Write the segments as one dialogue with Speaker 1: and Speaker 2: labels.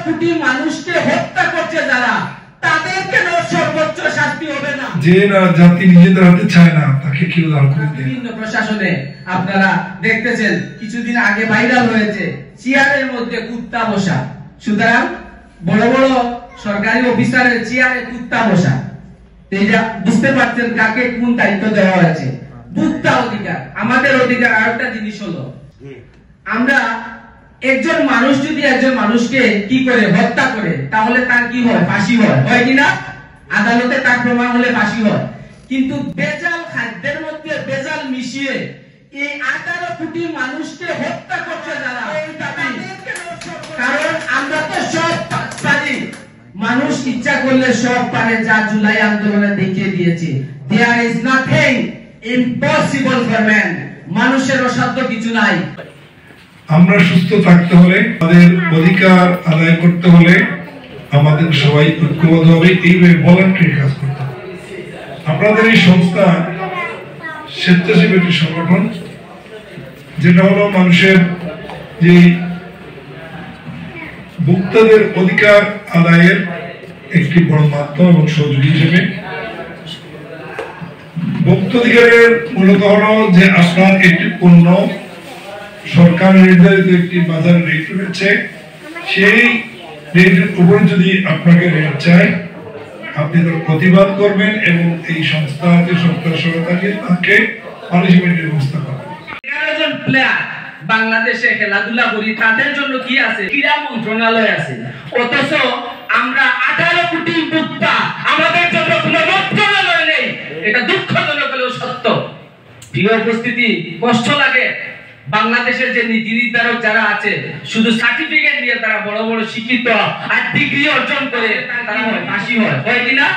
Speaker 1: কোটি মানুষকে হত্যা করছে যারা, তাদের কেন সর্বোচ্চ শাস্তি হবে না?
Speaker 2: যে না জাতি নিজেদের হাতে চায় না তাকে কি উদাহরণ করে দেন?
Speaker 1: বিভিন্ন প্রশাসনে আপনারা দেখতেছেন কিছুদিন আগে ভাইরাল হয়েছে চেয়ারের মধ্যে কুত্তা বসা। সুতরাং বড় বড় সরকারি অফিসারের চেয়ারে কুত্তা বসা, এটা বুঝতে পারছেন কাকে কোন দায়িত্ব দেওয়া হয়েছে। ভোক্তা অধিকার, আমাদের অধিকার। আরেকটা জিনিস হলো, আমরা একজন মানুষ যদি একজন মানুষকে কি করে হত্যা করে, তাহলে তার কি হয়? ফাঁসি হয়, হয় কিনা? আদালতে তার প্রমাণ হলে ফাঁসি হয়। কিন্তু ভেজাল খাদ্যের মধ্যে ভেজাল মিশিয়ে এই 18 কোটি মানুষকে হত্যা করছে যারা, কারণ আমরা তো সব পারি, মানুষ ইচ্ছা করলে সব পারে, যা জুলাই আন্দোলনে দেখিয়ে দিয়েছে। There is nothing impossible for man. মানুষের অসাধ্য কিছু নাই।
Speaker 2: আমরা সুস্থ থাকতে হলে, আমাদের অধিকার আদায় করতে হলে আমাদের সবাই ঐক্যবদ্ধ হবে, এইভাবে ভলান্টারি কাজ করতে হবে। আপনাদের এই সংস্থা স্বেচ্ছাসেবী একটি সংগঠন, যেটা হলো মানুষের যে ভোক্তাদের অধিকার আদায়ের একটি বড় মাধ্যম এবং সহযোগী হিসেবে। ভোক্তাধিকারের মূলত হলো যে আপনার একটি পণ্য সরকার নির্ধারিত একটি বাজার রেট রয়েছে, সেই রেটের উপরে যদি আপনাকে রেট চায়, আপনি তার প্রতিবাদ করবেন এবং এই সংস্থাকে সরকার সহায়তাকে তাকে পানিশমেন্টের ব্যবস্থা করবেন।
Speaker 1: 11 জন প্লেয়ার বাংলাদেশে খেলাধুলা করি, তাদের জন্য কি আছে? ক্রীড়া মন্ত্রণালয় আছে। অথচ আমরা 18 কোটি ভোক্তা, আমাদের জন্য কোনো মন্ত্রণালয় নেই। এটা দুঃখজনক হলেও সত্য। প্রিয় উপস্থিতি, কষ্ট লাগে। বাংলাদেশের যে নীতি নির্ধারক যারা আছে, শুধু সার্টিফিকেট দিয়ে তারা বড় বড় শিক্ষিত আর ডিগ্রি অর্জন করে তারা ফাঁসি হয়, হয় কিনা?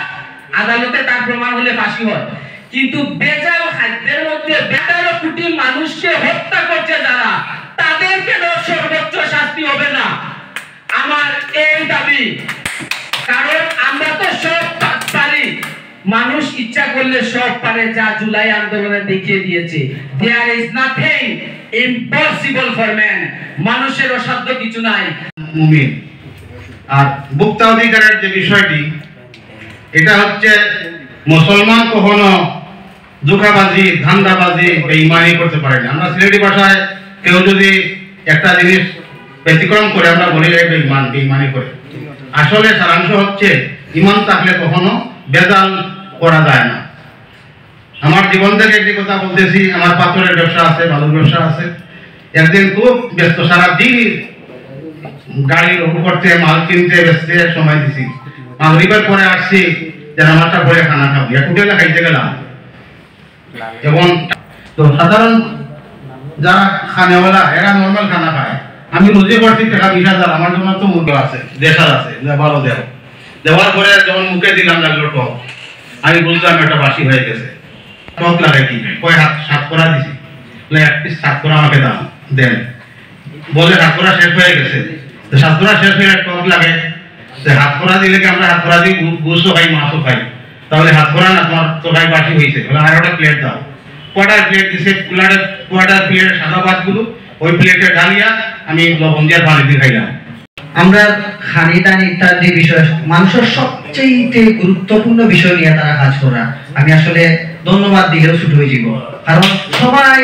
Speaker 1: আদালতে তার প্রমাণ হলে ফাঁসি হয়। কিন্তু ভেজাল খাদ্যের মধ্যে 18 কোটি মানুষকে হত্যা করছে যারা, তাদের কেন সর্বোচ্চ শাস্তি হবে না? আমার এই দাবি। কারণ আমরা তো সব পারি, মানুষ ইচ্ছা করলে সব পারে, যা জুলাই আন্দোলনে দেখিয়ে দিয়েছে। There is nothing impossible for man. মানুষের অসাধ্য কিছু নাই।
Speaker 3: মুমিন। আর ভোক্তা অধিকারের যে বিষয়টি, এটা হচ্ছে মুসলমান কখনো ধোঁকাবাজি, ধান্দাবাজি, বেঈমানি করতে পারে না। আমরা সিলেটি ভাষায় কেউ যদি একটা জিনিস ব্যতিক্রম করে, আমরা বলি বেঈমান, বেঈমানি করে। আসলে সারাংশ হচ্ছে ঈমান থাকলে কখনো বেজাল করা যায় না। আমার জীবন থেকে একটি কথা বলতেছি। আমার পাথরের ব্যবসা আছে, বালুর ব্যবসা আছে। একদিন খুব ব্যস্ত, সারাদিন গাড়ির করতে, মাল কিনতে, বেচতে সময় দিছি। মাগরিবের পরে আসছি, যেন আমারটা ভরে খানা খাবি, হোটেলে খাইতে গেলাম। এবং তো সাধারণ যারা খানেওয়ালা, এরা নর্মাল খানা খায়। আমি রোজে করছি টাকা 20,000, আমার জন্য তো মুরগি আছে, দেশার আছে, ভালো দেব। দেওয়ার পরে যখন মুখে দিলাম লাগলো টক, আমি বুঝলাম এটা বাসি হয়ে গেছে। টক লাগে কি, কয় হাত 7 করা দিছি, এক পিস 7 করা আমাকে দাম দেন, বলে 7 করা শেষ হয়ে গেছে। 7 করা শেষ হয়ে টক লাগে, হাত করা দিলে কি আমরা হাত করা দিই, গোসও খাই, মাছও খাই, তাহলে হাত করা না তোমার তরকারি বাসি হয়েছে, আর একটা প্লেট দাও। কোয়ার্টার প্লেট দিছে, কোয়ার্টার প্লেটের সাদা ভাতগুলো ওই প্লেটে ঢালিয়া আমি লবণ দিয়ে পানি দিয়ে খাইলাম।
Speaker 4: আমরা খানি টানি ইত্যাদি বিষয়, মানুষের সবচেয়ে গুরুত্বপূর্ণ বিষয় নিয়ে তারা কাজ করা, আমি আসলে ধন্যবাদ দিলেও ছুট হয়ে যাব। কারণ সবাই